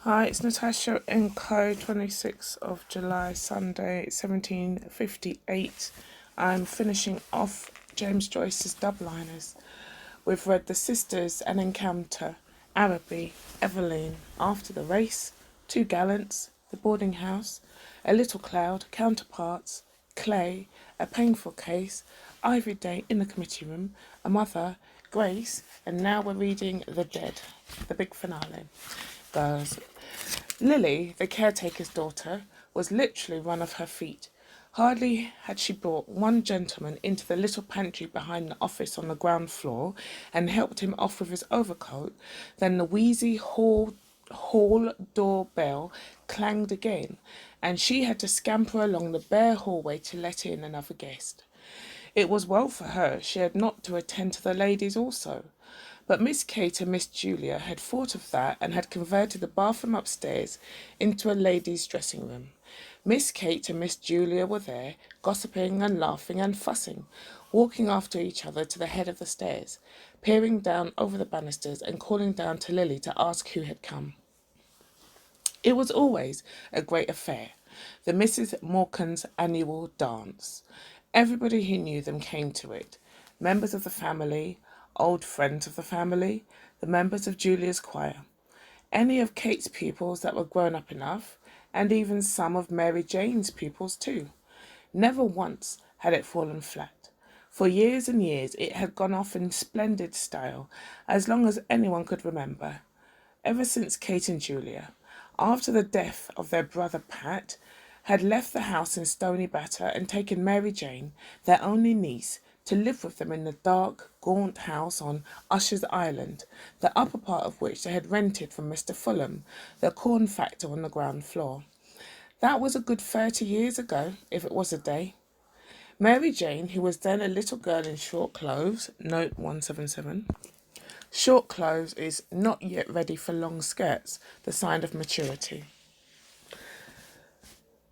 Hi, it's Natasha N.K.O, 26th of July, Sunday, 17:58. I'm finishing off James Joyce's Dubliners. We've read The Sisters, An Encounter, Araby, Evelyn, After the Race, Two Gallants, The Boarding House, A Little Cloud, Counterparts, Clay, A Painful Case, Ivory Day in the Committee Room, A Mother, Grace, and now we're reading The Dead, the big finale. Goes. Lily, the caretaker's daughter, was literally run off her feet. Hardly had she brought one gentleman into the little pantry behind the office on the ground floor and helped him off with his overcoat than the wheezy hall door bell clanged again, and she had to scamper along the bare hallway to let in another guest. It was well for her she had not to attend to the ladies also. But Miss Kate and Miss Julia had thought of that and had converted the bathroom upstairs into a ladies' dressing room. Miss Kate and Miss Julia were there, gossiping and laughing and fussing, walking after each other to the head of the stairs, peering down over the banisters and calling down to Lily to ask who had come. It was always a great affair, the Mrs. Morcan's annual dance. Everybody who knew them came to it. Members of the family, old friends of the family, the members of Julia's choir, any of Kate's pupils that were grown up enough, and even some of Mary Jane's pupils too. Never once had it fallen flat. For years and years it had gone off in splendid style, as long as anyone could remember. Ever since Kate and Julia, after the death of their brother Pat, had left the house in Stony Batter and taken Mary Jane, their only niece, to live with them in the dark, gaunt house on Usher's Island, the upper part of which they had rented from Mr. Fulham, the corn factor on the ground floor. That was a good 30 years ago, if it was a day. Mary Jane, who was then a little girl in short clothes, note 177, short clothes is not yet ready for long skirts, the sign of maturity.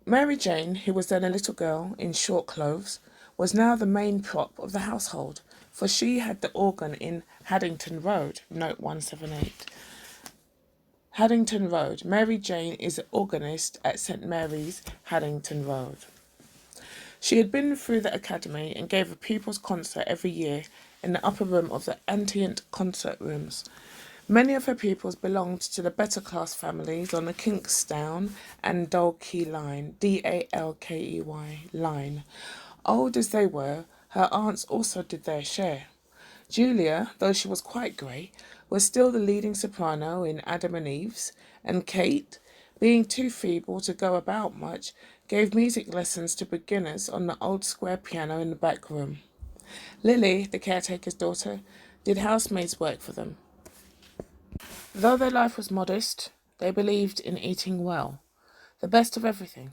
Mary Jane, who was then a little girl in short clothes, was now the main prop of the household, for she had the organ in Haddington Road, note 178. Haddington Road. Mary Jane is organist at St Mary's, Haddington Road. She had been through the academy and gave a pupils' concert every year in the upper room of the Antient concert rooms. Many of her pupils belonged to the better class families on the Kingsdown and Dalkey line, Dalkey line. Old as they were, her aunts also did their share. Julia, though she was quite grey, was still the leading soprano in Adam and Eve's, and Kate, being too feeble to go about much, gave music lessons to beginners on the old square piano in the back room. Lily, the caretaker's daughter, did housemaid's work for them. Though their life was modest, they believed in eating well, the best of everything,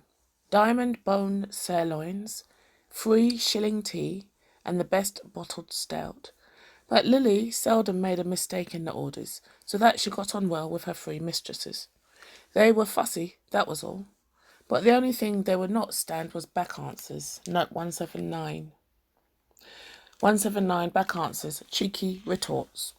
diamond bone sirloins, 3-shilling tea, and the best bottled stout. But Lily seldom made a mistake in the orders, so that she got on well with her 3 mistresses. They were fussy, that was all. But the only thing they would not stand was back answers. Note 179. 179 back answers, cheeky retorts.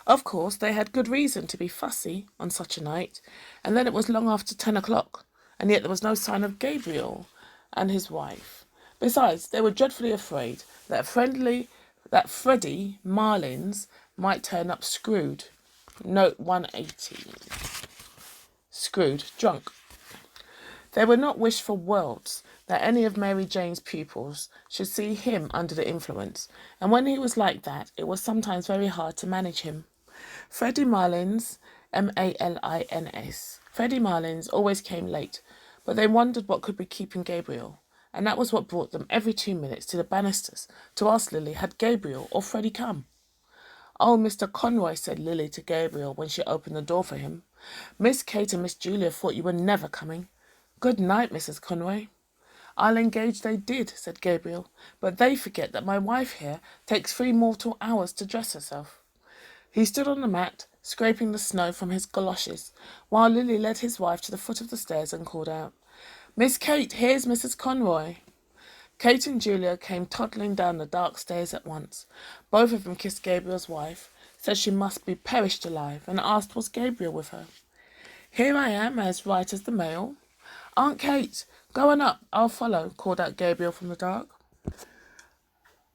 Of course, they had good reason to be fussy on such a night, and then it was long after 10 o'clock, and yet there was no sign of Gabriel and his wife. Besides, they were dreadfully afraid that Freddie Marlins might turn up screwed. Note 180. Screwed, drunk. They would not wish for worlds that any of Mary Jane's pupils should see him under the influence, and when he was like that, it was sometimes very hard to manage him. Freddie Marlins, Malins, Freddie Marlins always came late, but they wondered what could be keeping Gabriel, and that was what brought them every 2 minutes to the banisters to ask Lily had Gabriel or Freddie come. "Oh, Mr. Conroy," said Lily to Gabriel when she opened the door for him. "Miss Kate and Miss Julia thought you were never coming." "Good night, Mrs. Conroy." "I'll engage they did," said Gabriel, "but they forget that my wife here takes 3 mortal hours to dress herself." He stood on the mat, scraping the snow from his goloshes, while Lily led his wife to the foot of the stairs and called out, "Miss Kate, here's Mrs. Conroy." Kate and Julia came toddling down the dark stairs at once. Both of them kissed Gabriel's wife, said she must be perished alive, and asked was Gabriel with her. Here I am, as right as the mail. Aunt Kate, go on up, I'll follow, called out Gabriel from the dark.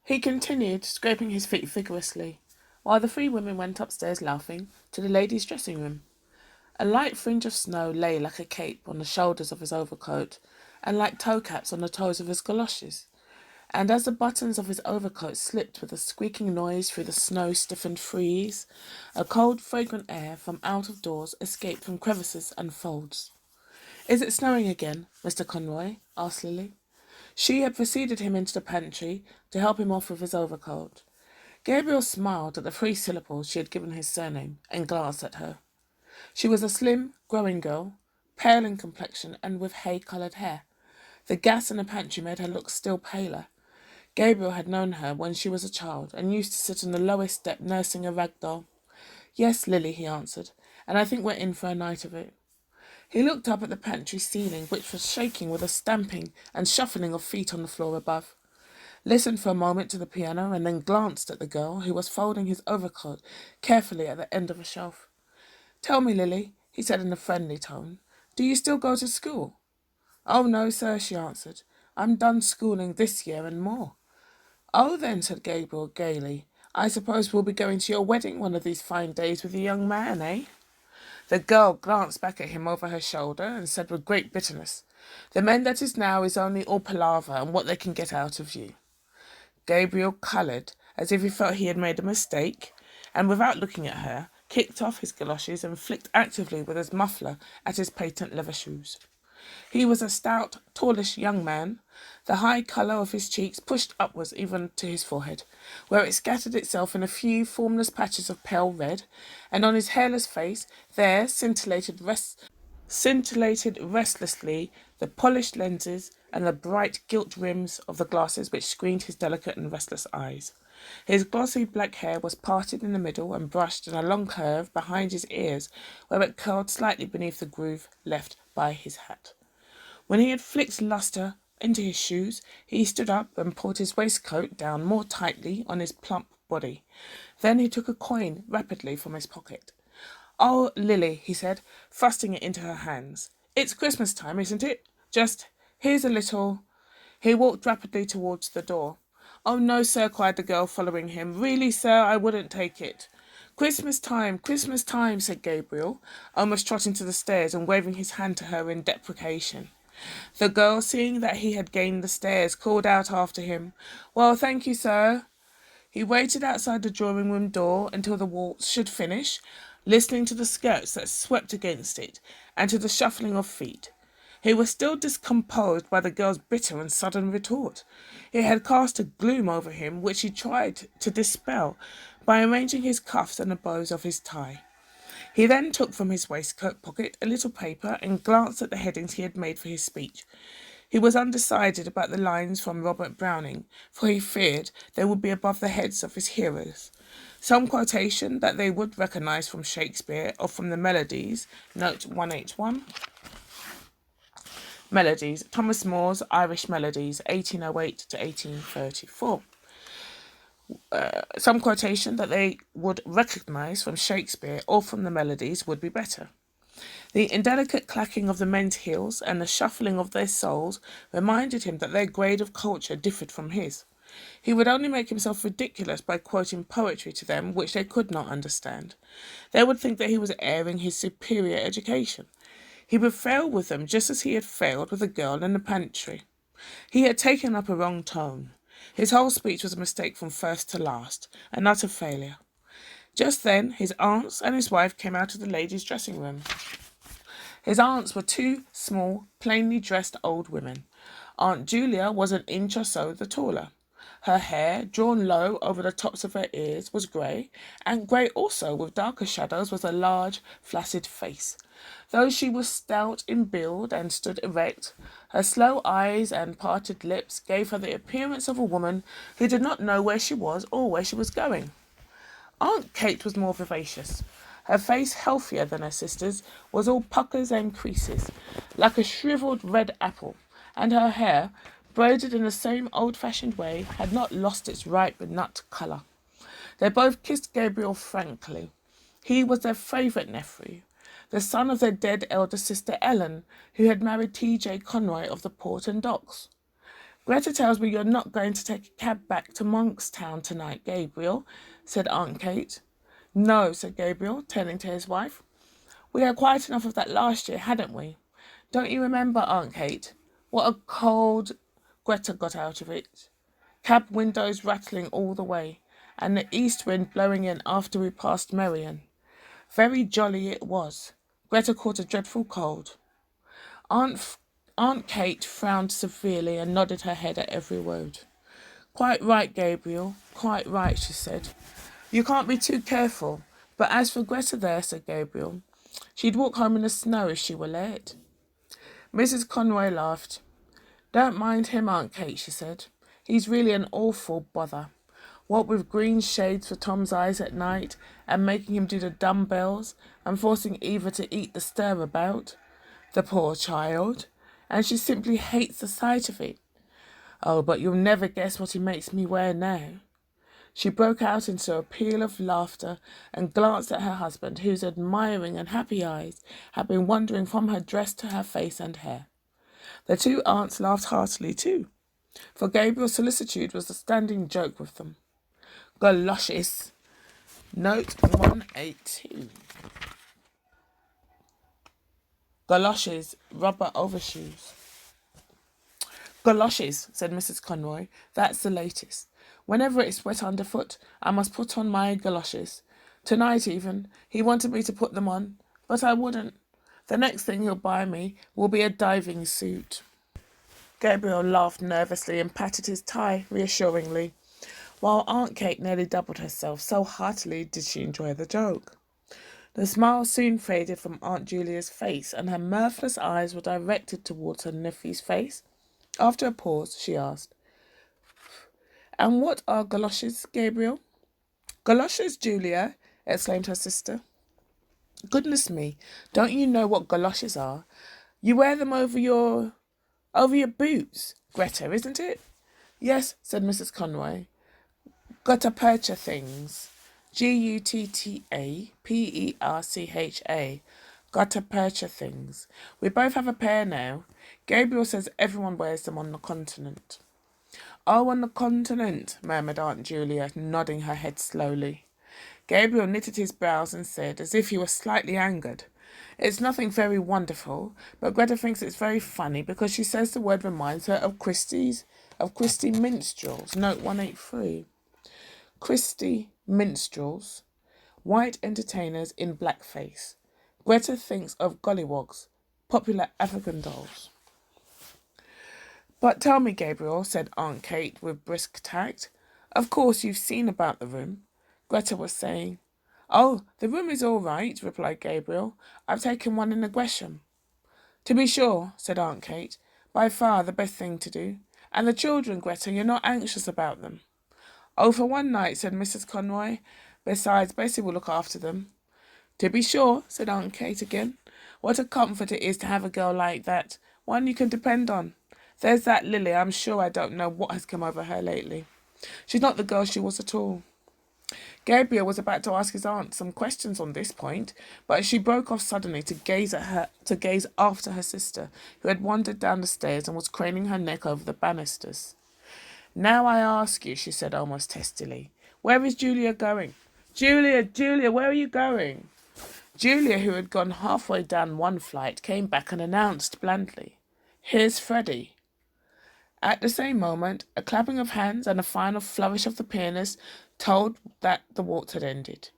He continued, scraping his feet vigorously, while the three women went upstairs laughing to the ladies' dressing room. A light fringe of snow lay like a cape on the shoulders of his overcoat, and like toe-caps on the toes of his goloshes. And as the buttons of his overcoat slipped with a squeaking noise through the snow-stiffened frieze, a cold, fragrant air from out of doors escaped from crevices and folds. "Is it snowing again, Mr. Conroy?" asked Lily. She had preceded him into the pantry to help him off with his overcoat. Gabriel smiled at the 3 syllables she had given his surname and glanced at her. She was a slim, growing girl, pale in complexion and with hay-coloured hair. The gas in the pantry made her look still paler. Gabriel had known her when she was a child and used to sit on the lowest step nursing a rag doll. "Yes, Lily," he answered, "and I think we're in for a night of it." He looked up at the pantry ceiling, which was shaking with a stamping and shuffling of feet on the floor above, listened for a moment to the piano, and then glanced at the girl, who was folding his overcoat carefully at the end of a shelf. "Tell me, Lily," he said in a friendly tone, "do you still go to school?" "Oh, no, sir," she answered. "I'm done schooling this year and more." "Oh, then," said Gabriel gaily, "I suppose we'll be going to your wedding one of these fine days with a young man, eh?" The girl glanced back at him over her shoulder and said with great bitterness, "The men that is now is only all palaver and what they can get out of you." Gabriel coloured as if he felt he had made a mistake, and without looking at her, kicked off his galoshes and flicked actively with his muffler at his patent leather shoes. He was a stout, tallish young man. The high colour of his cheeks pushed upwards even to his forehead, where it scattered itself in a few formless patches of pale red, and on his hairless face there scintillated restlessly the polished lenses and the bright gilt rims of the glasses which screened his delicate and restless eyes. His glossy black hair was parted in the middle and brushed in a long curve behind his ears, where it curled slightly beneath the groove left by his hat. When he had flicked lustre into his shoes, he stood up and pulled his waistcoat down more tightly on his plump body. Then he took a coin rapidly from his pocket. "Oh, Lily," he said, thrusting it into her hands. "It's Christmas time, isn't it? Here's a little—" He walked rapidly towards the door. "Oh, no, sir," cried the girl, following him. "Really, sir, I wouldn't take it." Christmas time," said Gabriel, almost trotting to the stairs and waving his hand to her in deprecation. The girl, seeing that he had gained the stairs, called out after him, "Well, thank you, sir." He waited outside the drawing-room door until the waltz should finish, listening to the skirts that swept against it and to the shuffling of feet. He was still discomposed by the girl's bitter and sudden retort. It had cast a gloom over him which he tried to dispel by arranging his cuffs and the bows of his tie. He then took from his waistcoat pocket a little paper and glanced at the headings he had made for his speech. He was undecided about the lines from Robert Browning, for he feared they would be above the heads of his hearers. Some quotation that they would recognise from Shakespeare or from the Melodies, note 181. Melodies, Thomas More's Irish Melodies, 1808 to 1834. Some quotation that they would recognise from Shakespeare or from the Melodies would be better. The indelicate clacking of the men's heels and the shuffling of their soles reminded him that their grade of culture differed from his. He would only make himself ridiculous by quoting poetry to them which they could not understand. They would think that he was airing his superior education. He would fail with them just as he had failed with the girl in the pantry. He had taken up a wrong tone. His whole speech was a mistake from first to last, an utter failure. Just then his aunts and his wife came out of the ladies' dressing room. His aunts were 2 small, plainly dressed old women. Aunt Julia was an inch or so the taller. Her hair, drawn low over the tops of her ears, was grey, and grey also, with darker shadows, was a large, flaccid face. Though she was stout in build and stood erect, her slow eyes and parted lips gave her the appearance of a woman who did not know where she was or where she was going. Aunt Kate was more vivacious. Her face, healthier than her sister's, was all puckers and creases, like a shrivelled red apple, and her hair, braided in the same old-fashioned way, had not lost its ripe nut colour. They both kissed Gabriel frankly. He was their favourite nephew. the son of their dead elder sister Ellen, who had married T.J. Conroy of the Port and Docks. Greta tells me you're not going to take a cab back to Monkstown tonight, Gabriel, said Aunt Kate. No, said Gabriel, turning to his wife. We had quite enough of that last year, hadn't we? Don't you remember, Aunt Kate? What a cold Greta got out of it. Cab windows rattling all the way, and the east wind blowing in after we passed Merion. Very jolly it was. Greta caught a dreadful cold. Aunt Kate frowned severely and nodded her head at every word. Quite right, Gabriel, quite right, she said. You can't be too careful. But as for Greta there, said Gabriel, she'd walk home in the snow if she were let. Mrs. Conroy laughed. Don't mind him, Aunt Kate, she said. He's really an awful bother. What with green shades for Tom's eyes at night, and making him do the dumbbells, and forcing Eva to eat the stirabout. The poor child. And she simply hates the sight of it. Oh, but you'll never guess what he makes me wear now. She broke out into a peal of laughter and glanced at her husband, whose admiring and happy eyes had been wandering from her dress to her face and hair. The two aunts laughed heartily too, for Gabriel's solicitude was a standing joke with them. Galoshes. Note 182. Galoshes, rubber overshoes. Galoshes, said Mrs. Conroy. That's the latest. Whenever it's wet underfoot, I must put on my galoshes. Tonight even, he wanted me to put them on, but I wouldn't. The next thing he'll buy me will be a diving suit. Gabriel laughed nervously and patted his tie reassuringly, while Aunt Kate nearly doubled herself, so heartily did she enjoy the joke. The smile soon faded from Aunt Julia's face, and her mirthless eyes were directed towards her nephew's face. After a pause, she asked, And what are galoshes, Gabriel? Galoshes, Julia, exclaimed her sister. Goodness me, don't you know what galoshes are? You wear them over your boots, Greta, isn't it? Yes, said Mrs. Conroy. Gutta-percha things. Gutta-percha. Gutta-percha things. We both have a pair now. Gabriel says everyone wears them on the continent. Oh, on the continent, murmured Aunt Julia, nodding her head slowly. Gabriel knitted his brows and said, as if he were slightly angered, It's nothing very wonderful, but Greta thinks it's very funny because she says the word reminds her of Christie minstrels. Note 183. Christie minstrels, white entertainers in blackface. Greta thinks of gollywogs, popular African dolls. But tell me, Gabriel, said Aunt Kate with brisk tact. Of course you've seen about the room. Greta was saying. Oh, the room is all right, replied Gabriel. I've taken one in the Gresham. To be sure, said Aunt Kate. By far the best thing to do. And the children, Greta, you're not anxious about them. Oh, for one night, said Mrs. Conroy. Besides, Bessie will look after them. To be sure, said Aunt Kate again. What a comfort it is to have a girl like that, one you can depend on. There's that Lily, I'm sure I don't know what has come over her lately. She's not the girl she was at all. Gabriel was about to ask his aunt some questions on this point, but she broke off suddenly to gaze after her sister, who had wandered down the stairs and was craning her neck over the banisters. Now I ask you, she said almost testily, where is Julia going? Julia, where are you going? Julia, who had gone halfway down one flight, came back and announced blandly, Here's Freddie. At the same moment, a clapping of hands and a final flourish of the pianist told that the waltz had ended.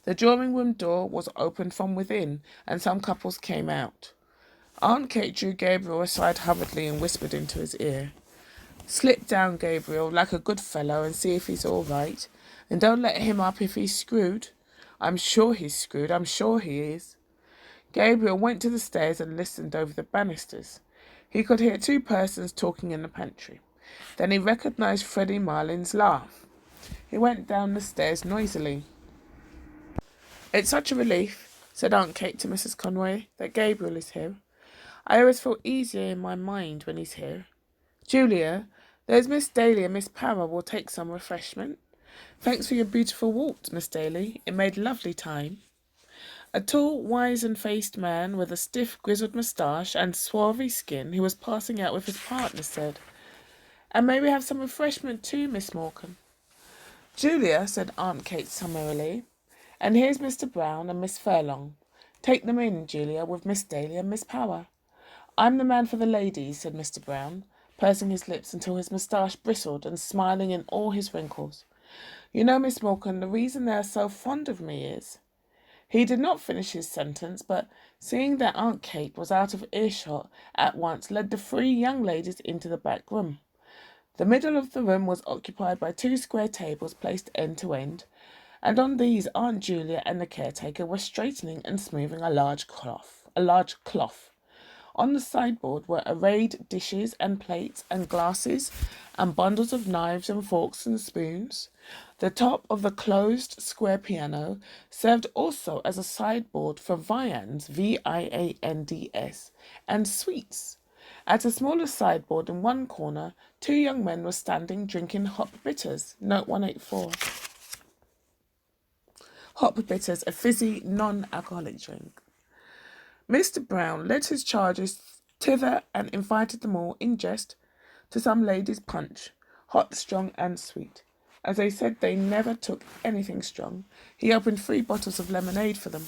The drawing-room door was opened from within, and some couples came out. Aunt Kate drew Gabriel aside hurriedly and whispered into his ear, Slip down, Gabriel, like a good fellow, and see if he's all right, and don't let him up if he's screwed. I'm sure he's screwed, I'm sure he is. Gabriel went to the stairs and listened over the banisters. He could hear two persons talking in the pantry. Then he recognised Freddie Marlin's laugh. He went down the stairs noisily. It's such a relief, said Aunt Kate to Mrs. Conroy, that Gabriel is here. I always feel easier in my mind when he's here. Julia, there's Miss Daly and Miss Power will take some refreshment. Thanks for your beautiful waltz, Miss Daly. It made lovely time. A tall, wizen-faced man with a stiff, grizzled moustache and swarthy skin who was passing out with his partner said, "And may we have some refreshment too, Miss Morgan?" "Julia," said Aunt Kate summarily, "and here's Mr. Brown and Miss Furlong. Take them in, Julia, with Miss Daly and Miss Power." "I'm the man for the ladies," said Mr. Brown, pursing his lips until his moustache bristled and smiling in all his wrinkles. "You know, Miss Morgan, the reason they are so fond of me is—" He did not finish his sentence, but seeing that Aunt Kate was out of earshot, at once led the three young ladies into the back room. The middle of the room was occupied by two square tables placed end to end, and on these Aunt Julia and the caretaker were straightening and smoothing a large cloth. On the sideboard were arrayed dishes and plates and glasses and bundles of knives and forks and spoons. The top of the closed square piano served also as a sideboard for viands, viands, and sweets. At a smaller sideboard in one corner, two young men were standing drinking hop bitters. Note 184. Hop bitters, a fizzy, non-alcoholic drink. Mr. Brown led his charges thither and invited them all, in jest, to some ladies' punch, hot, strong, and sweet. As they said they never took anything strong, he opened 3 bottles of lemonade for them.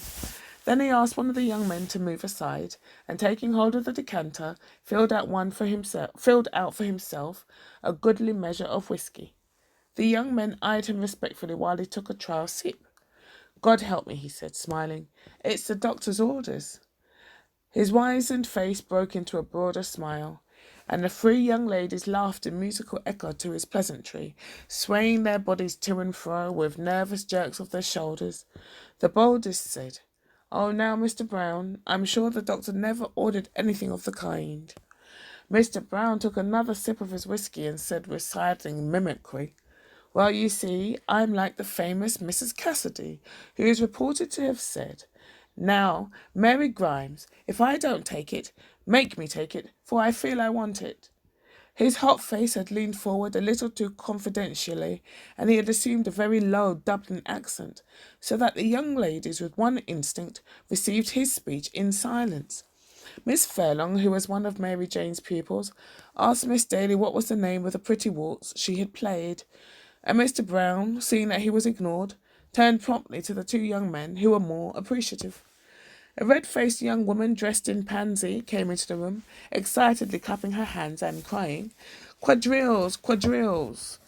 Then he asked one of the young men to move aside, and taking hold of the decanter, filled out for himself a goodly measure of whisky. The young men eyed him respectfully while he took a trial sip. "God help me," he said, smiling. "It's the doctor's orders." His wizened face broke into a broader smile, and the 3 young ladies laughed in musical echo to his pleasantry, swaying their bodies to and fro with nervous jerks of their shoulders. The boldest said, "Oh, now, Mr. Brown, I'm sure the doctor never ordered anything of the kind." Mr. Brown took another sip of his whisky and said with sidling mimicry, "Well, you see, I'm like the famous Mrs. Cassidy, who is reported to have said, 'Now, Mary Grimes, if I don't take it, make me take it, for I feel I want it.'" His hot face had leaned forward a little too confidentially, and he had assumed a very low Dublin accent, so that the young ladies, with one instinct, received his speech in silence. Miss Furlong, who was one of Mary Jane's pupils, asked Miss Daly what was the name of the pretty waltz she had played, and Mr. Brown, seeing that he was ignored, turned promptly to the 2 young men, who were more appreciative. A red-faced young woman dressed in pansy came into the room, excitedly clapping her hands and crying, "Quadrilles, quadrilles!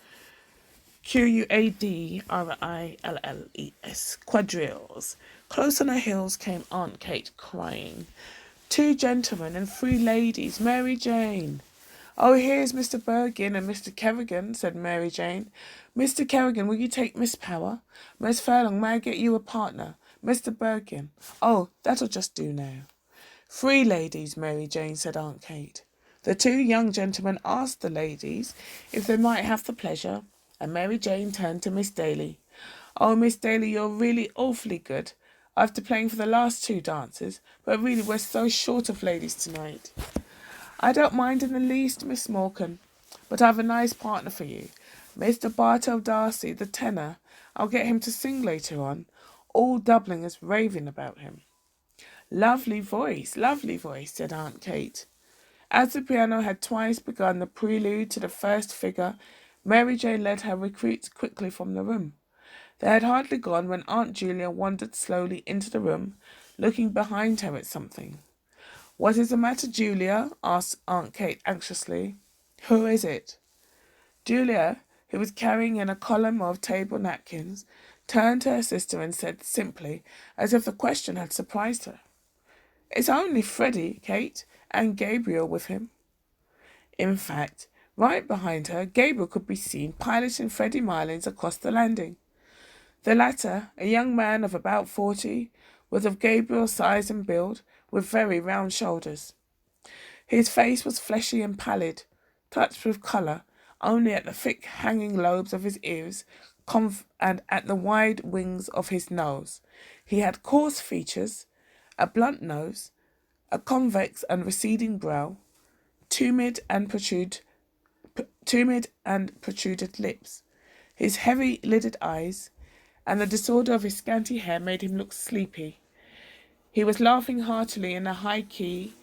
Quadrilles, quadrilles!" Close on her heels came Aunt Kate, crying, "2 gentlemen and 3 ladies, Mary Jane." "Oh, here's Mr. Bergin and Mr. Kerrigan," said Mary Jane. "Mr. Kerrigan, will you take Miss Power? Miss Furlong, may I get you a partner? Mr. Bergin." "Oh, that'll just do now." "3 ladies, Mary Jane," said Aunt Kate. The 2 young gentlemen asked the ladies if they might have the pleasure, and Mary Jane turned to Miss Daly. "Oh, Miss Daly, you're really awfully good, after playing for the last 2 dances, but really we're so short of ladies tonight." "I don't mind in the least, Miss Morgan, but I've a nice partner for you. Mr. Bartell Darcy, the tenor. I'll get him to sing later on. All Dubliners raving about him." Lovely voice," said Aunt Kate. As the piano had twice begun the prelude to the first figure, Mary Jane led her recruits quickly from the room. They had hardly gone when Aunt Julia wandered slowly into the room, looking behind her at something. "What is the matter, Julia?" asked Aunt Kate anxiously. "Who is it?" Julia, who was carrying in a column of table napkins, turned to her sister and said simply, as if the question had surprised her, "It's only Freddie, Kate, and Gabriel with him." In fact, right behind her, Gabriel could be seen piloting Freddie Mylins across the landing. The latter, a young man of about 40, was of Gabriel's size and build, with very round shoulders. His face was fleshy and pallid, touched with colour only at the thick hanging lobes of his ears and at the wide wings of his nose. He had coarse features, a blunt nose, a convex and receding brow, tumid and protruded lips. His heavy-lidded eyes and the disorder of his scanty hair made him look sleepy. He was laughing heartily in a high key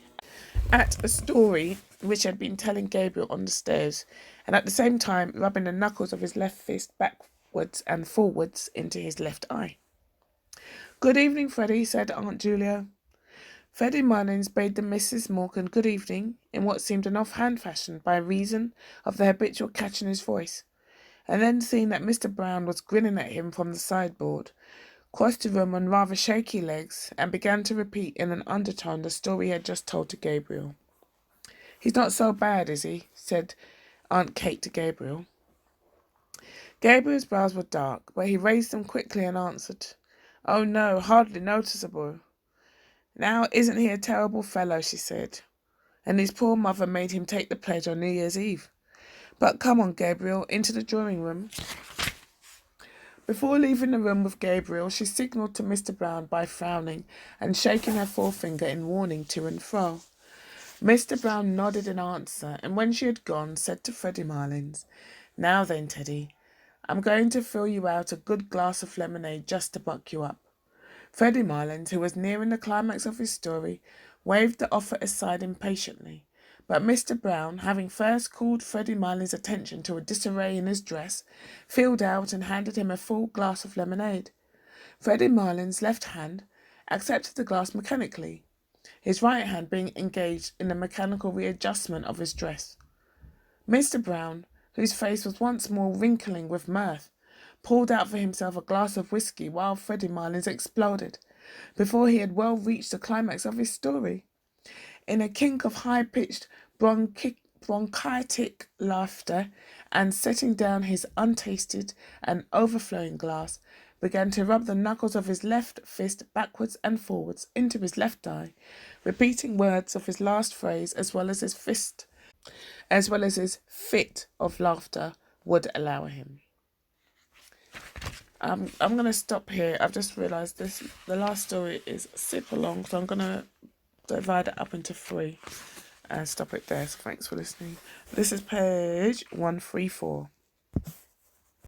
at a story which had been telling Gabriel on the stairs, and at the same time rubbing the knuckles of his left fist backwards and forwards into his left eye. "Good evening, Freddie," said Aunt Julia. Freddie Mullins bade the Misses Morgan good evening in what seemed an offhand fashion by reason of the habitual catch in his voice, and then seeing that Mr. Brown was grinning at him from the sideboard, crossed the room on rather shaky legs and began to repeat in an undertone the story he had just told to Gabriel. "He's not so bad, is he?" said Aunt Kate to Gabriel. Gabriel's brows were dark, but he raised them quickly and answered, "Oh no, hardly noticeable." "Now, isn't he a terrible fellow?" she said. "And his poor mother made him take the pledge on New Year's Eve. But come on, Gabriel, into the drawing room." Before leaving the room with Gabriel, she signalled to Mr. Brown by frowning and shaking her forefinger in warning to and fro. Mr. Brown nodded in answer, and when she had gone, said to Freddie Mullins, "Now then, Teddy, I'm going to fill you out a good glass of lemonade just to buck you up." Freddie Mullins, who was nearing the climax of his story, waved the offer aside impatiently. But Mr. Brown, having first called Freddie Mullins' attention to a disarray in his dress, filled out and handed him a full glass of lemonade. Freddie Mullins' left hand accepted the glass mechanically, his right hand being engaged in the mechanical readjustment of his dress. Mr. Brown, whose face was once more wrinkling with mirth, poured out for himself a glass of whisky while Freddie Mullins exploded, before he had well reached the climax of his story, in a kink of high-pitched bronchitic laughter, and setting down his untasted and overflowing glass, began to rub the knuckles of his left fist backwards and forwards into his left eye, repeating words of his last phrase as well as his fit of laughter would allow him. I'm going to stop here. I've just realised the last story is super long, so I'm going to divide it up into 3 and stop it there. So thanks for listening. This is page 134.